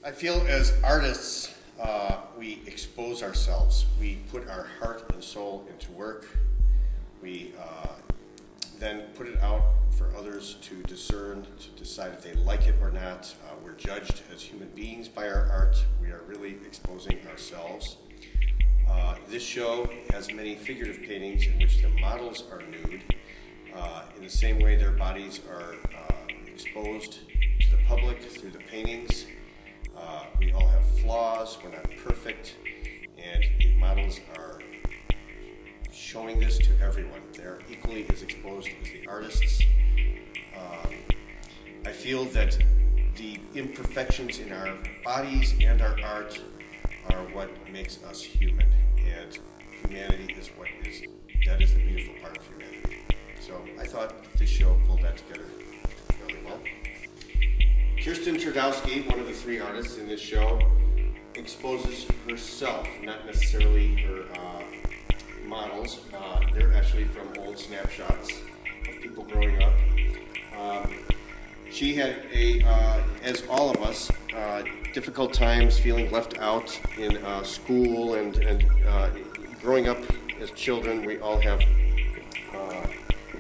I feel as artists, we expose ourselves. We put our heart and soul into work. We then put it out for others to discern, to decide if they like it or not. We're judged as human beings by our art. We are really exposing ourselves. This show has many figurative paintings in which the models are nude. In the same way their bodies are exposed to the public through the paintings. We all have flaws, we're not perfect, and the models are showing this to everyone. They're equally as exposed as the artists. I feel that the imperfections in our bodies and our art are what makes us human, and humanity is that is the beautiful part of humanity. So I thought this show pulled that together fairly well. Kirsten Tradowsky, one of the three artists in this show, exposes herself, not necessarily her models. They're actually from old snapshots of people growing up. She had as all of us, difficult times feeling left out in school and growing up as children. We all have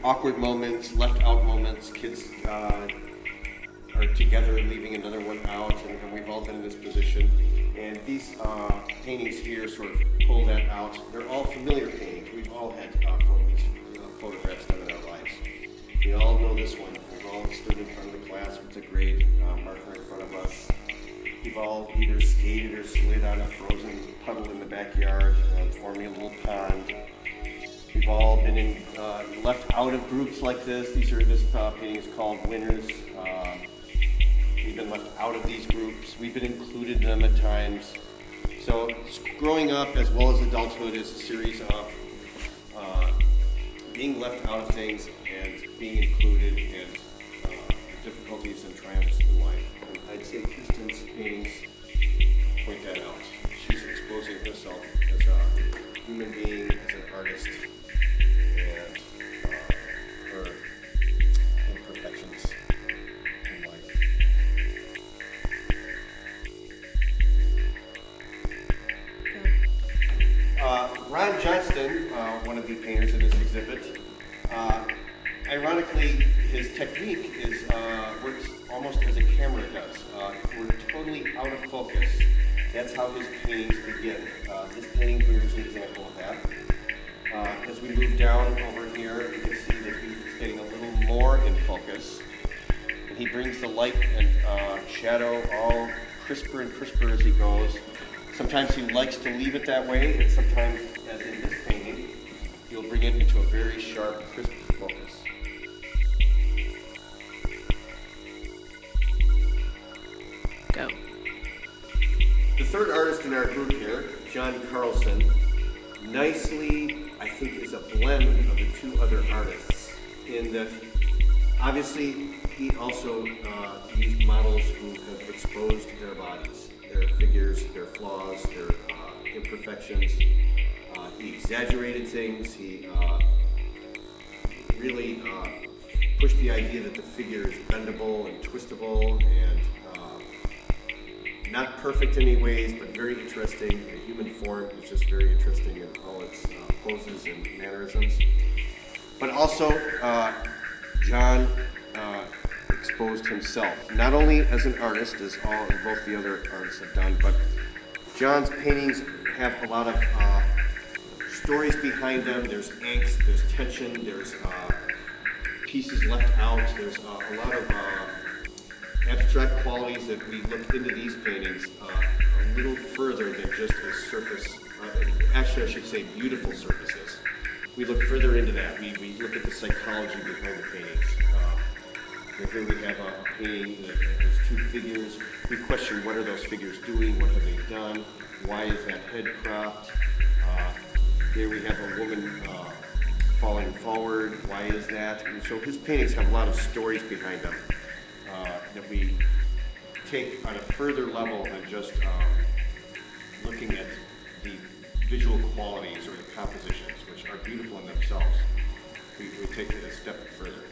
awkward moments, left out moments. Kids are together and leaving another one out, and we've all been in this position. And these paintings here sort of pull that out. They're all familiar paintings. We've all had photographs done in our lives. We all know this one. We've all stood in front of the class with a grade marker in front of us. We've all either skated or slid on a frozen puddle in the backyard, forming a little pond. We've all been left out of groups like this. This painting is called Winners. We've been left out of these groups. We've been included in them at times. So growing up as well as adulthood is a series of being left out of things and being included, and the difficulties and triumphs in life. And I'd say Kirsten's paintings point that out. She's exposing herself as a human being, as an artist, and her imperfections in life. Ron Johnston, one of the painters in this exhibit, ironically, his technique works almost as a camera does. We're totally out of focus. That's how his paintings begin. This painting here is an example of that. As we move down over here, you can see that he's getting a little more in focus. And he brings the light and shadow all crisper and crisper as he goes. Sometimes he likes to leave it that way, and sometimes, as in this painting, he'll bring it into a very sharp, crisp focus. Go. The third artist in our group here, Carlson, nicely, I think, is a blend of the two other artists in that, obviously, he also used models who have exposed their bodies, their figures, their flaws, their imperfections. He exaggerated things. He really pushed the idea that the figure is bendable and twistable and not perfect in any ways, but very interesting. The human form is just very interesting in all its poses and mannerisms. But also, John exposed himself, not only as an artist, as both the other artists have done, but John's paintings have a lot of stories behind them. There's angst, there's tension, there's pieces left out, there's a lot of abstract qualities that we look into these paintings a little further than just a surface, actually I should say beautiful surfaces. We look further into that. We look at the psychology behind the paintings. Here we have a painting that has two figures. We question, what are those figures doing? What have they done? Why is that head cropped? Here we have a woman falling forward. Why is that? And so his paintings have a lot of stories behind them that we take on a further level than just looking at the visual qualities or the compositions, which are beautiful in themselves. We take it a step further.